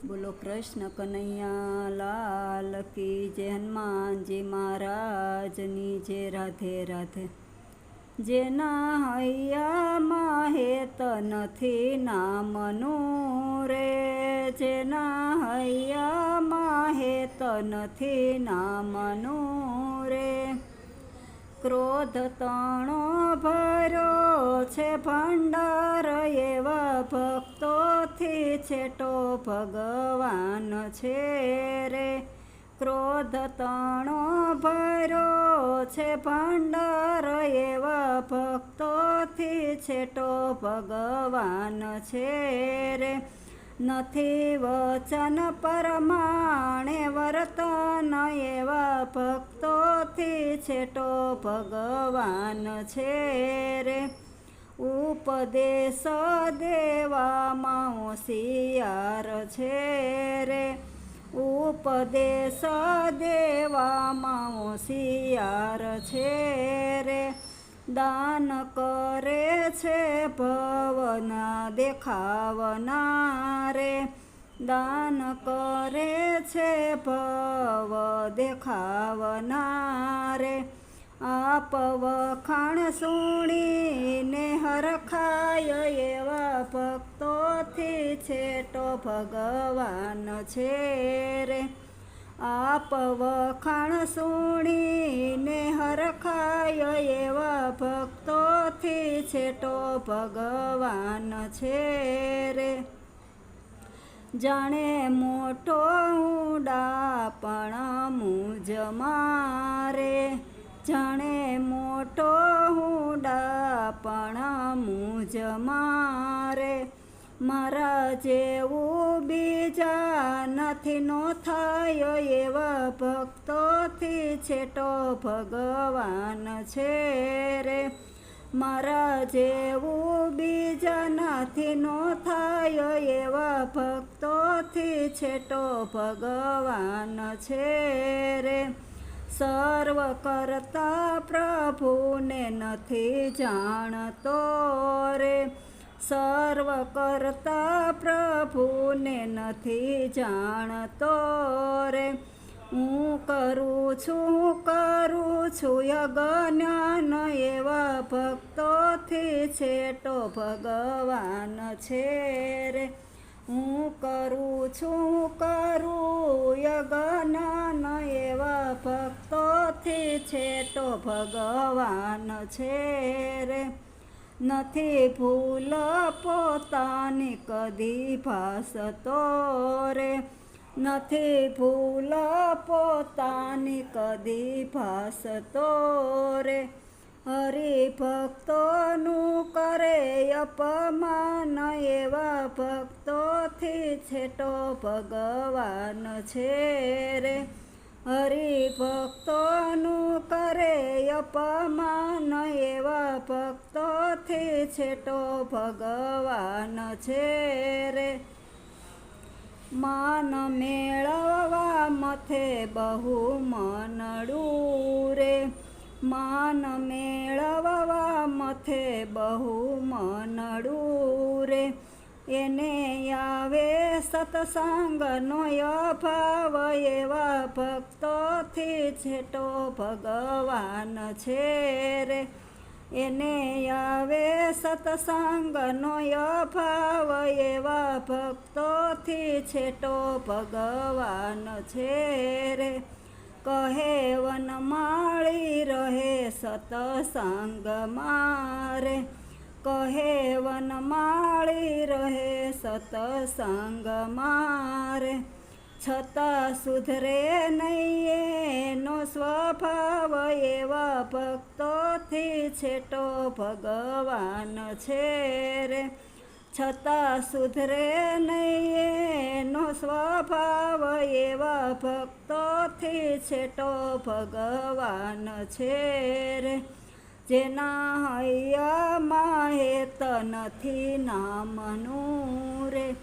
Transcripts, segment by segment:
બોલો કૃષ્ણ કનૈયા લાલ કી જય, હનુમાનજી મહારાજની જય. રાધે રાધે. જેના હૈયામાં હેત નથી નામનું રે, જેના હૈયામાં હેત નથી નામનું રે, ક્રોધ તણો ભર્યો છે ભંડાર, એવા ભક્તોથી છેટો ભગવાન છે રે. ક્રોધ તણો ભર્યો છે ભંડાર, એવા ભક્તોથી છેટો ભગવાન છે રે. નથી વચન પરમાણે વર્તન, એવા ભક્તોથી છેટો ભગવાન છે રે. ઉપદેશ દેવામાં હોશિયાર છે રે, ઉપદેશ દેવામાં હોશિયાર છે રે. દાન કરે છે ભવના દેખાવના રે, દાન કરે છે ભવ દેખાવના રે. આપ વખાણ સુણીને હરખાય, એવા ભક્તોથી છેટો ભગવાન છે રે. આપ વખાણ સુણીને હરખાય, એવા ભક્તોથી છેટો ભગવાન છે રે. જાણે મોટો ઊંડાપણ મુજ મારે, જાણે મોટો ઊંડાપણ મુજ મારે. મારા જેવું બીજા નથી નો થાય, એવા ભક્તોથી છેટો ભગવાન છે રે. મારા જેવું બીજા નથી નો થાય, એવા ભક્તોથી છેટો ભગવાન છે રે. સર્વ કરતા પ્રભુને નથી જાણતો રે, સર્વ કરતા પ્રભુને નથી જાણતો રે. હું કરું છું યજ્ઞ, એવા ભક્તોથી છેટો ભગવાન છે રે. હું કરું યજ્ઞ, એવા ભક્તોથી છેટો ભગવાન છે રે. નથી ભૂલ પોતાની કદી ભાસતો રે, નથી ભૂલ પોતાની કદી ભાસતો રે. હરિભક્તોનું કરે અપમાન, એવા ભક્તોથી છેટો ભગવાન છે રે. હરિભક્તોનું કરે અપમાન, એવા ભક્તોથી છેટો ભગવાન છે રે. માન મેળવવા મથે બહુ મનડું રે, માન મેળવવા મથે બહુ મનડું રે. એને આવે સત્સંગનો અભાવ, એવા ભક્તોથી છેટો ભગવાન છે રે. એને આવે સત્સંગનો અભાવ, એવા ભક્તોથી છેટો ભગવાન છે રે. કહે વનમાળી રહે સત્સંગમાં રે, કહે વનમાળી રહે સત્સંગમાં રે. છતાં સુધરે નહીં એનો સ્વભાવ, એવા ભક્તોથી છેટો ભગવાન છે રે. છતાં સુધરે નહીં એનો સ્વભાવ, એવા ભક્તોથી છેટો ભગવાન છે રે. જેના હૈયામાં હેત નથી નામનું રે,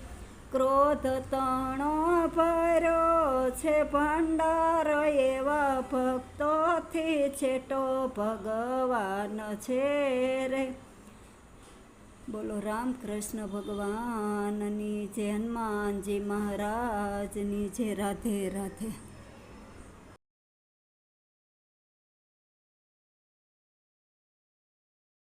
ક્રોધ તણો ભર્યો છે ભંડાર, એવા ભક્તોથી છેટો ભગવાન છે રે. બોલો રામકૃષ્ણ ભગવાનની જય, હનુમાનજી મહારાજની જય. રાધે રાધે.